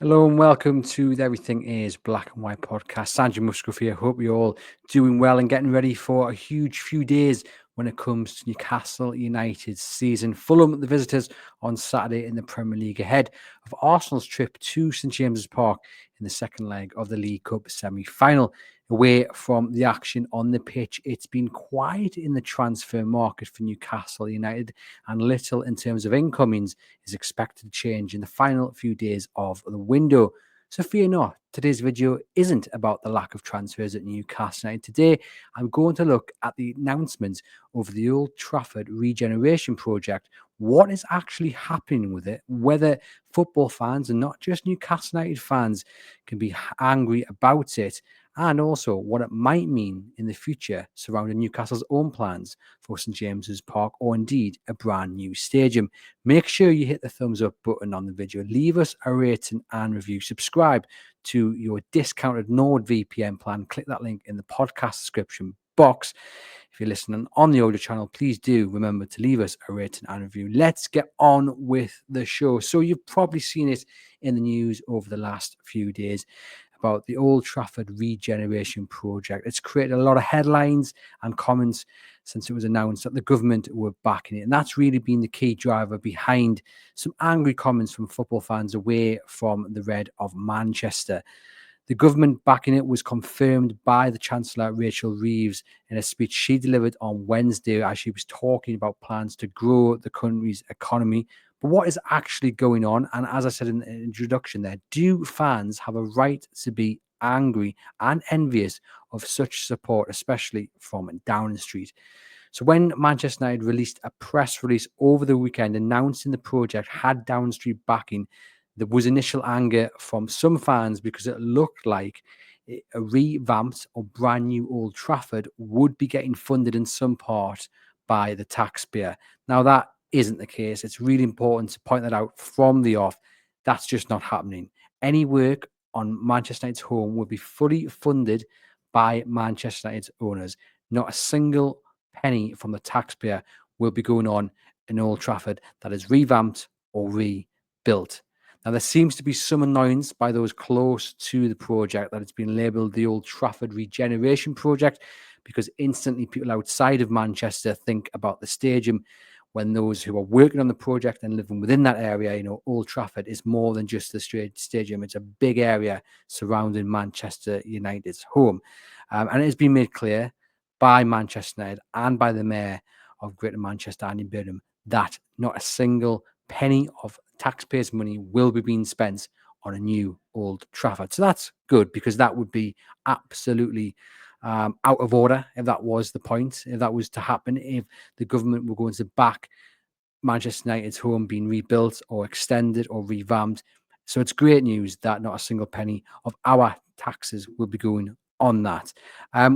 Hello and welcome to the Everything is Black and White podcast. Sanjay Musgrove here. Hope you're all doing well and getting ready for a huge few days when it comes to Newcastle United's season. Fulham, the visitors, on Saturday in the Premier League ahead of Arsenal's trip to St James's Park in the second leg of the League Cup semi-final. Away from the action on the pitch, it's been quiet in the transfer market for Newcastle United, and little in terms of incomings is expected to change in the final few days of the window. So fear not, today's video isn't about the lack of transfers at Newcastle United. Today, I'm going to look at the announcements over the Old Trafford regeneration project, what is actually happening with it, whether football fans and not just Newcastle United fans can be angry about it, and also what it might mean in the future surrounding Newcastle's own plans for St James's Park or indeed a brand new stadium. Make sure you hit the thumbs up button on the video, leave us a rating and review, subscribe to your discounted NordVPN plan. Click that link in the podcast description box. If you're listening on the audio channel, please do remember to leave us a rating and review. Let's get on with the show. So you've probably seen it in the news over the last few days about the Old Trafford regeneration project. It's created a lot of headlines and comments since it was announced that the government were backing it. And that's really been the key driver behind some angry comments from football fans away from the Red of Manchester. The government backing it was confirmed by the Chancellor, Rachel Reeves, in a speech she delivered on Wednesday as she was talking about plans to grow the country's economy. But what is actually going on? And as I said in the introduction there, do fans have a right to be angry and envious of such support, especially from Downing Street? So when Manchester United released a press release over the weekend announcing the project had Downing Street backing, there was initial anger from some fans because it looked like a revamped or brand new Old Trafford would be getting funded in some part by the taxpayer. Now, that isn't the case. It's really important to point that out from the off. That's just not happening. Any work on Manchester United's home will be fully funded by Manchester United's owners. Not a single penny from the taxpayer will be going on in Old Trafford that is revamped or rebuilt. Now, there seems to be some annoyance by those close to the project that it's been labelled the Old Trafford regeneration project, because instantly people outside of Manchester think about the stadium, when those who are working on the project and living within that area, Old Trafford is more than just the straight stadium. It's a big area surrounding Manchester United's home. And it has been made clear by Manchester United and by the Mayor of Greater Manchester, Andy Burnham, that not a single penny of taxpayers' money will be being spent on a new Old Trafford. So that's good, because that would be absolutely out of order if that was the point, if that was to happen, if the government were going to back Manchester United's home being rebuilt or extended or revamped. So it's great news that not a single penny of our taxes will be going on that.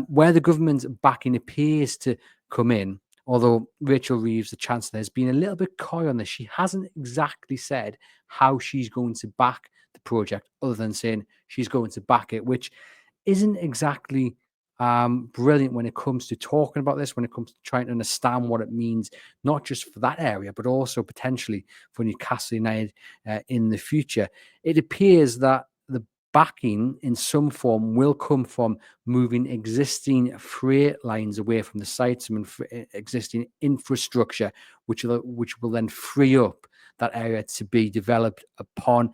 Where the government's backing appears to come in, although Rachel Reeves, the Chancellor, has been a little bit coy on this. She hasn't exactly said how she's going to back the project, other than saying she's going to back it, which isn't exactly brilliant when it comes to talking about this, when it comes to trying to understand what it means, not just for that area, but also potentially for Newcastle United in the future. It appears that the backing in some form will come from moving existing freight lines away from the site, some existing infrastructure, which will then free up that area to be developed upon.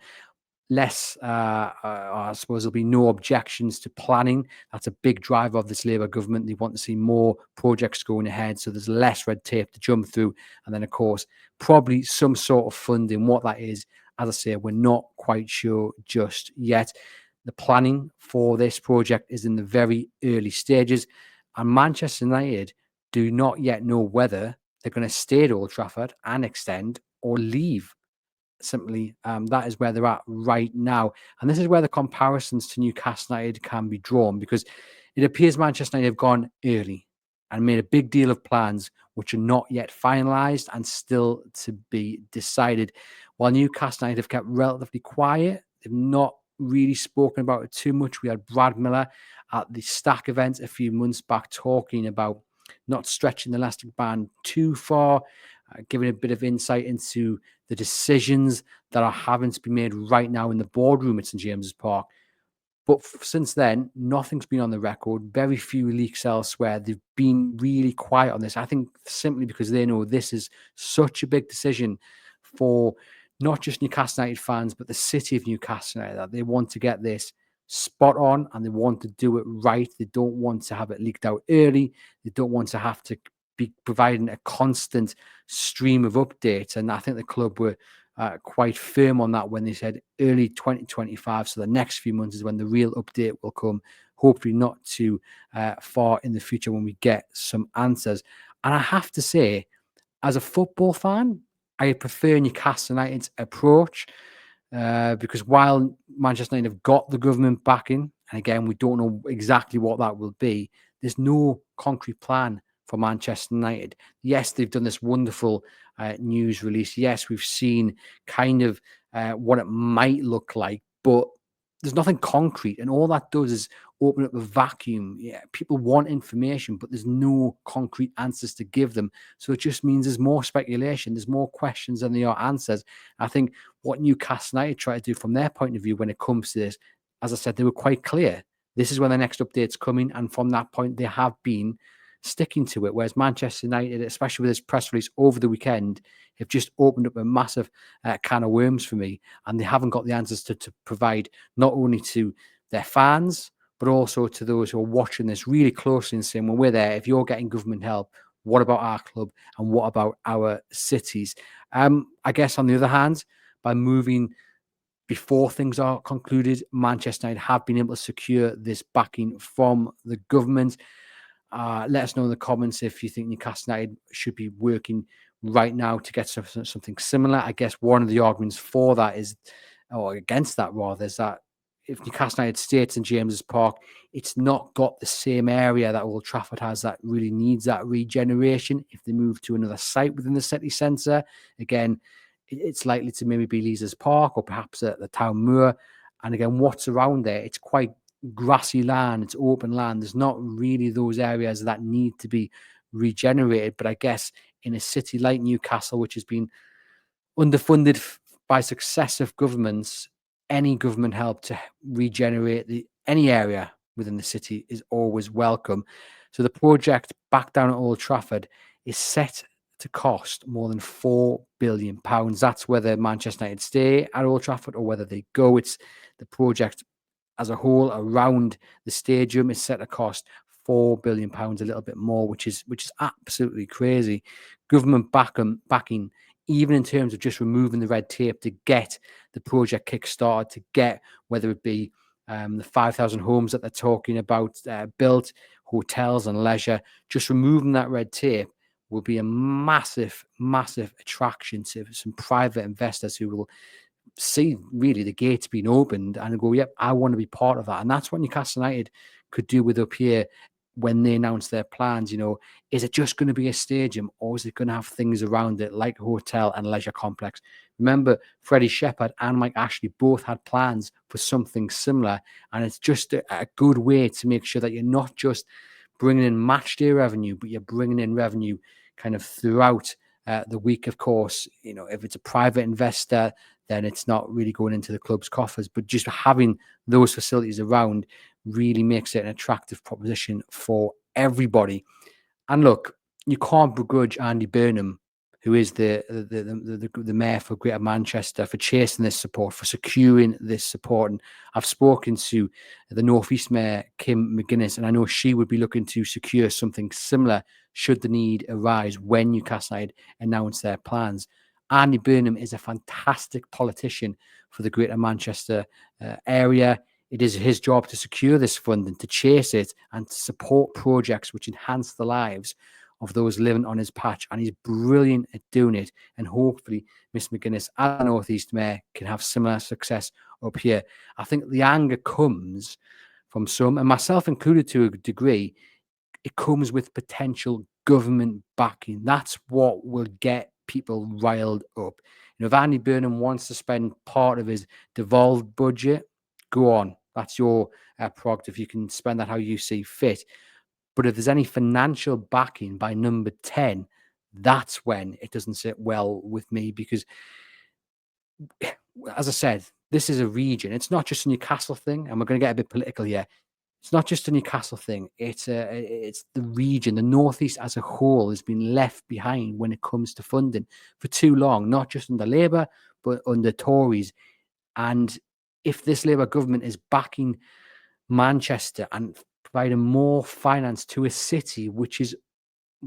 Less, I suppose there'll be no objections to planning. That's a big driver of this Labour government. They want to see more projects going ahead, so there's less red tape to jump through. And then, of course, probably some sort of funding. What that is, as I say, we're not quite sure just yet. The planning for this project is in the very early stages, and Manchester United do not yet know whether they're going to stay at Old Trafford and extend or leave. Simply, that is where they're at right now. And this is where the comparisons to Newcastle United can be drawn, because it appears Manchester United have gone early and made a big deal of plans which are not yet finalised and still to be decided, while Newcastle United have kept relatively quiet. They've not really spoken about it too much. We had Brad Miller at the Stack event a few months back talking about not stretching the elastic band too far. giving a bit of insight into the decisions that are having to be made right now in the boardroom at St James's Park. But since then, nothing's been on the record. Very few leaks elsewhere. They've been really quiet on this. I think simply because they know this is such a big decision for not just Newcastle United fans, but the city of Newcastle United, that they want to get this spot on and they want to do it right. They don't want to have it leaked out early. They don't want to have to be providing a constant stream of updates. And I think the club were quite firm on that when they said early 2025. So the next few months is when the real update will come, hopefully not too far in the future when we get some answers. And I have to say, as a football fan, I prefer Newcastle United's approach because while Manchester United have got the government backing, and again, we don't know exactly what that will be, there's no concrete plan for Manchester United. Yes, they've done this wonderful news release. Yes, we've seen kind of what it might look like, but there's nothing concrete. And all that does is open up a vacuum. Yeah, people want information, but there's no concrete answers to give them. So it just means there's more speculation. There's more questions than there are answers. I think what Newcastle United try to do from their point of view when it comes to this, as I said, they were quite clear. This is when the next update's coming. And from that point, they have been sticking to it. Whereas Manchester United, especially with this press release over the weekend, have just opened up a massive can of worms for me. And they haven't got the answers to provide not only to their fans, but also to those who are watching this really closely and saying, well, we're there. If you're getting government help, what about our club? And what about our cities? I guess on the other hand, by moving before things are concluded, Manchester United have been able to secure this backing from the government. Let us know in the comments if you think Newcastle United should be working right now to get something similar. I guess one of the arguments for that is, or against that rather, is that if Newcastle United stays in James's Park, it's not got the same area that Old Trafford has that really needs that regeneration. If they move to another site within the city centre, again, it's likely to maybe be Leazes Park or perhaps at the Town Moor. And again, what's around there? It's quite grassy land, it's open land. There's not really those areas that need to be regenerated. But I guess in a city like Newcastle, which has been underfunded by successive governments, any government help to regenerate any area within the city is always welcome. So the project back down at Old Trafford is set to cost more than £4 billion. That's whether Manchester United stay at Old Trafford or whether they go. It's the project as a whole around the stadium is set to cost £4 billion, a little bit more, which is absolutely crazy. Government backing, even in terms of just removing the red tape to get the project kick-started, to get whether it be the 5,000 homes that they're talking about built, hotels and leisure, just removing that red tape will be a massive, massive attraction to some private investors who will see really the gates being opened and go, yep, I want to be part of that. And that's what Newcastle United could do with up here when they announce their plans. You know, is it just going to be a stadium or is it going to have things around it like a hotel and leisure complex? Remember, Freddie Shepherd and Mike Ashley both had plans for something similar. And it's just a good way to make sure that you're not just bringing in match day revenue, but you're bringing in revenue kind of throughout the week. Of course, you know, if it's a private investor, then it's not really going into the club's coffers. But just having those facilities around really makes it an attractive proposition for everybody. And look, you can't begrudge Andy Burnham, who is the mayor for Greater Manchester, for chasing this support, for securing this support. And I've spoken to the North East Mayor, Kim McGuinness, and I know she would be looking to secure something similar should the need arise when Newcastle United announce their plans. Andy Burnham is a fantastic politician for the Greater Manchester area. It is his job to secure this funding, to chase it, and to support projects which enhance the lives of those living on his patch. And he's brilliant at doing it. And hopefully, Miss McGuinness, as a North East Mayor, can have similar success up here. I think the anger comes from some, and myself included to a degree, it comes with potential government backing. That's what will get people riled up. You know, if Andy Burnham wants to spend part of his devolved budget, go on. That's your prerogative. You can spend that how you see fit. But if there's any financial backing by number 10, that's when it doesn't sit well with me because, as I said, this is a region. It's not just a Newcastle thing, and we're going to get a bit political here. It's not just a Newcastle thing. It's the region, the northeast as a whole has been left behind when it comes to funding for too long. Not just under Labour, but under Tories. And if this Labour government is backing Manchester and providing more finance to a city which is,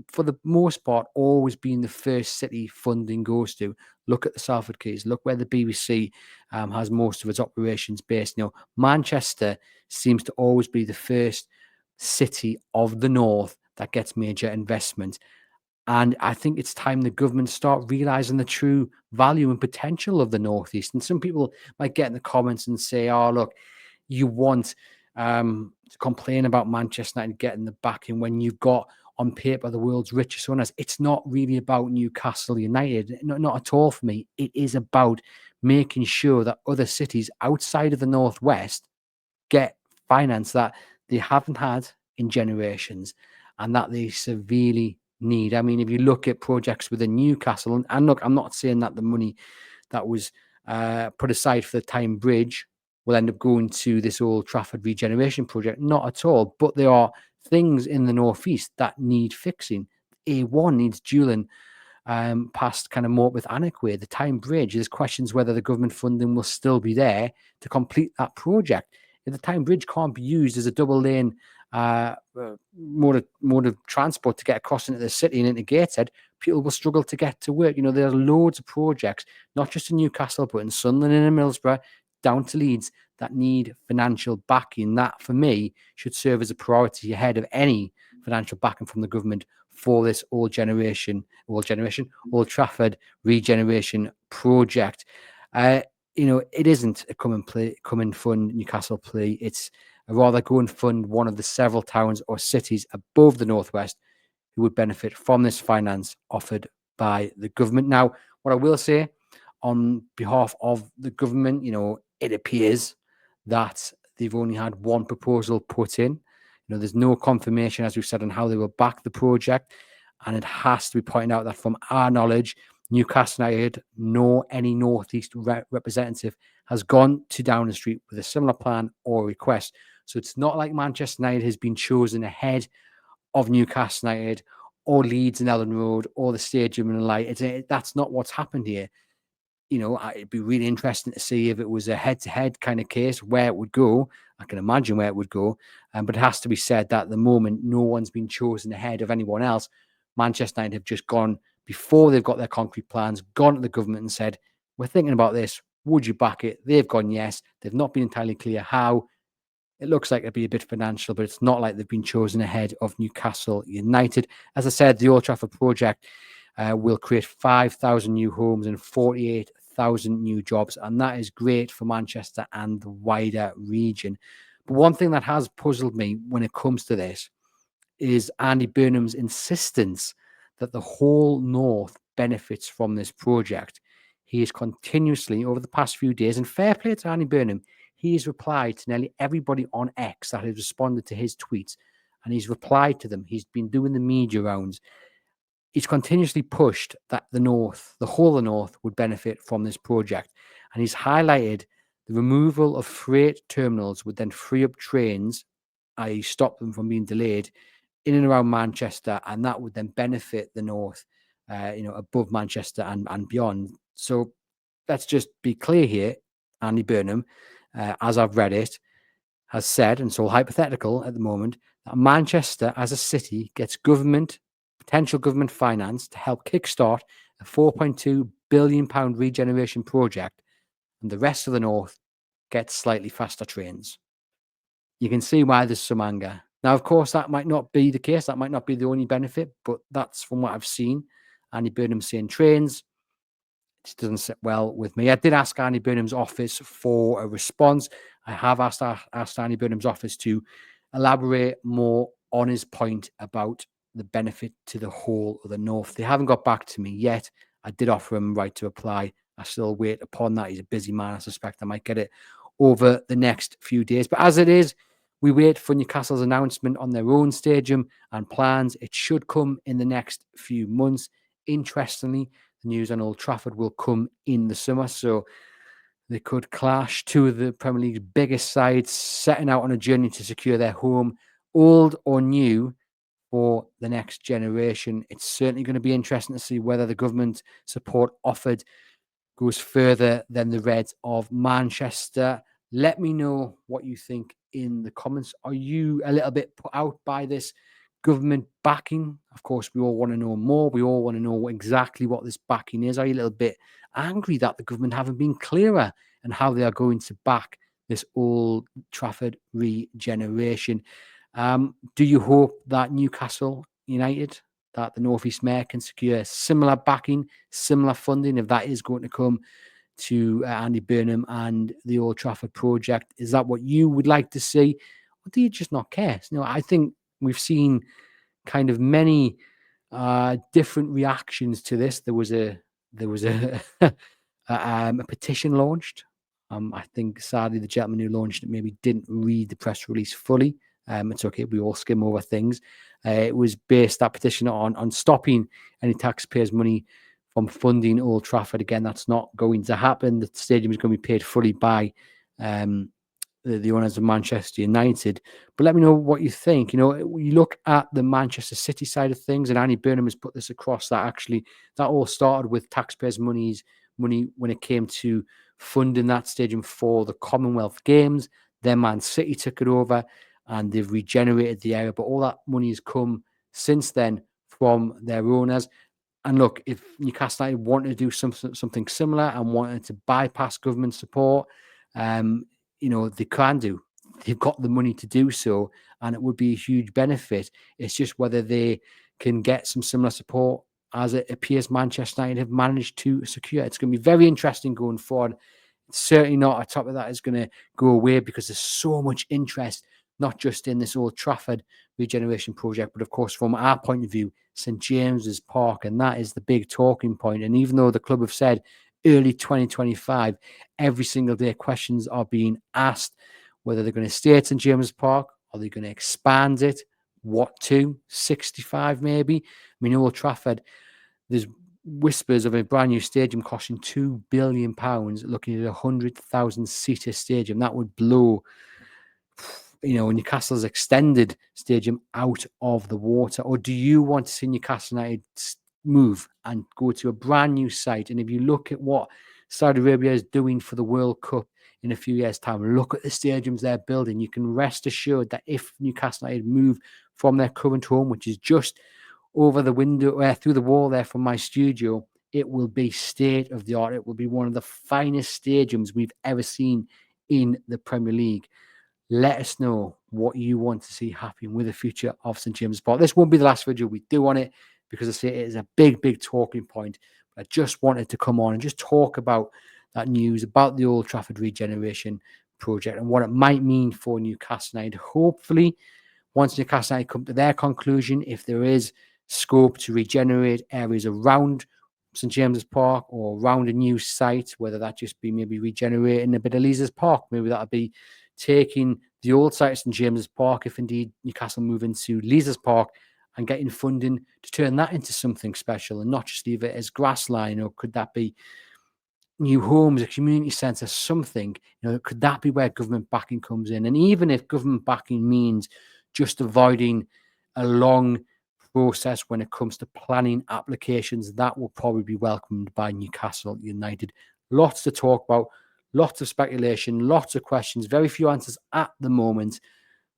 for the most part, always been the first city funding goes to. Look at the Salford Keys. Look where the BBC has most of its operations based. Manchester seems to always be the first city of the north that gets major investment. And I think it's time the government start realizing the true value and potential of the northeast. And some people might get in the comments and say, "Oh, look, you want to complain about Manchester United getting the backing when you've got on paper the world's richest owners." It's not really about Newcastle United, not at all for me. It is about making sure that other cities outside of the northwest get finance that they haven't had in generations and that they severely need. I mean, if you look at projects within Newcastle, and look, I'm not saying that the money that was put aside for the Tyne Bridge will end up going to this Old Trafford regeneration project. Not at all. But there are things in the northeast that need fixing. A1 needs dueling past kind of more with Annequay, the Tyne Bridge. There's questions whether the government funding will still be there to complete that project. If the Tyne Bridge can't be used as a double lane mode of transport to get across into the city and into Gateshead, people will struggle to get to work. There are loads of projects, not just in Newcastle, but in Sunderland and in Middlesbrough, down to Leeds, that need financial backing. That, for me, should serve as a priority ahead of any financial backing from the government for this Old Trafford regeneration project. It isn't a come and fund Newcastle plea. It's a rather go and fund one of the several towns or cities above the northwest who would benefit from this finance offered by the government. Now, what I will say on behalf of the government, it appears that they've only had one proposal put in. There's no confirmation, as we've said, on how they will back the project. And it has to be pointed out that from our knowledge, Newcastle United, nor any Northeast representative has gone to Downing Street with a similar plan or request. So it's not like Manchester United has been chosen ahead of Newcastle United or Leeds and Ellen Road or the Stadium and the Light. That's not what's happened here. It'd be really interesting to see if it was a head-to-head kind of case where it would go. I can imagine where it would go. But it has to be said that at the moment, no one's been chosen ahead of anyone else. Manchester United have just gone, before they've got their concrete plans, gone to the government and said, "We're thinking about this. Would you back it?" They've gone yes. They've not been entirely clear how. It looks like it'd be a bit financial, but it's not like they've been chosen ahead of Newcastle United. As I said, the Old Trafford project will create 5,000 new homes and 48,000 new jobs, and that is great for Manchester and the wider region. But one thing that has puzzled me when it comes to this is Andy Burnham's insistence that the whole North benefits from this project. He is continuously, over the past few days, and fair play to Andy Burnham, he has replied to nearly everybody on X that has responded to his tweets, and he's replied to them. He's been doing the media rounds. He's continuously pushed that the whole of the North would benefit from this project. And he's highlighted the removal of freight terminals would then free up trains, i.e. stop them from being delayed in and around Manchester, and that would then benefit the North, above Manchester and beyond. So let's just be clear here. Andy Burnham, as I've read it, has said, and so hypothetical at the moment, that Manchester as a city gets potential government finance to help kickstart a £4.2 billion regeneration project, and the rest of the North gets slightly faster trains. You can see why there's some anger. Now, of course, that might not be the case. That might not be the only benefit, but that's from what I've seen. Andy Burnham saying trains. It doesn't sit well with me. I did ask Andy Burnham's office for a response. I have asked Andy Burnham's office to elaborate more on his point about the benefit to the whole of the North. They haven't got back to me yet. I did offer him right to apply. I still wait upon that. He's a busy man. I suspect I might get it over the next few days. But as it is, we wait for Newcastle's announcement on their own stadium and plans. It should come in the next few months. Interestingly, the news on Old Trafford will come in the summer, so they could clash. Two of the Premier League's biggest sides setting out on a journey to secure their home, old or new, for the next generation. It's certainly going to be interesting to see whether the government support offered goes further than the Reds of Manchester. Let me know what you think in the comments. Are you a little bit put out by this government backing? Of course, we all want to know more. We all want to know exactly what this backing is. Are you a little bit angry that the government haven't been clearer and how they are going to back this Old Trafford regeneration? Do you hope that Newcastle United, that the North East Mayor can secure similar backing, similar funding, if that is going to come to Andy Burnham and the Old Trafford project? Is that what you would like to see? Or do you just not care? I think we've seen kind of many different reactions to this. There was a a petition launched. I think sadly the gentleman who launched it maybe didn't read the press release fully. It's okay, we all skim over things. It was based, that petition, on stopping any taxpayers' money from funding Old Trafford. Again, that's not going to happen. The stadium is going to be paid fully by the owners of Manchester United. But let me know what you think. You look at the Manchester City side of things, and Andy Burnham has put this across, that actually that all started with taxpayers' money when it came to funding that stadium for the Commonwealth Games. Then Man City took it over and they've regenerated the area. But all that money has come since then from their owners. And look, if Newcastle United wanted to do something similar and wanted to bypass government support, they can do. They've got the money to do so, and it would be a huge benefit. It's just whether they can get some similar support as it appears Manchester United have managed to secure. It's going to be very interesting going forward. It's certainly not a topic that is going to go away because there's so much interest, not just in this Old Trafford regeneration project, but of course, from our point of view, St James's Park, and that is the big talking point. And even though the club have said early 2025, every single day questions are being asked whether they're going to stay at St James's Park, are they going to expand it, what to, 65 maybe? I mean, Old Trafford, there's whispers of a brand new stadium costing £2 billion, looking at a 100,000 seater stadium. That would blow Newcastle's extended stadium out of the water. Or do you want to see Newcastle United move and go to a brand new site? And if you look at what Saudi Arabia is doing for the World Cup in a few years' time, look at the stadiums they're building. You can rest assured that if Newcastle United move from their current home, which is just over the window, through the wall there from my studio, it will be state of the art. It will be one of the finest stadiums we've ever seen in the Premier League. Let us know what you want to see happen with the future of St James's Park. This won't be the last video we do on it because I say it is a big, big talking point. But I just wanted to come on and just talk about that news, about the Old Trafford regeneration project and what it might mean for Newcastle United. Hopefully, once Newcastle United come to their conclusion, if there is scope to regenerate areas around St James's Park or around a new site, whether that just be maybe regenerating a bit of Leazes Park, maybe that'll be taking the old site at St James's Park, if indeed Newcastle move into Leazes Park, and getting funding to turn that into something special and not just leave it as grassline. Or could that be new homes, a community centre, something? Could that be where government backing comes in? And even if government backing means just avoiding a long process when it comes to planning applications, that will probably be welcomed by Newcastle United. Lots to talk about, lots of speculation, lots of questions, very few answers at the moment.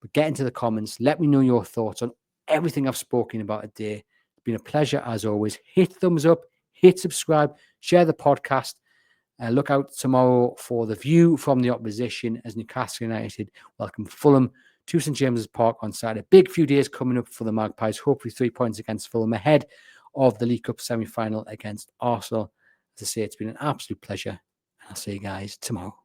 But get into the comments. Let me know your thoughts on everything I've spoken about today. It's been a pleasure as always. Hit thumbs up, hit subscribe, share the podcast. Look out tomorrow for the view from the opposition as Newcastle United welcome Fulham to St James's Park on Saturday. Big few days coming up for the Magpies. Hopefully 3 points against Fulham ahead of the League Cup semi-final against Arsenal. As I say, it's been an absolute pleasure. I'll see you guys tomorrow.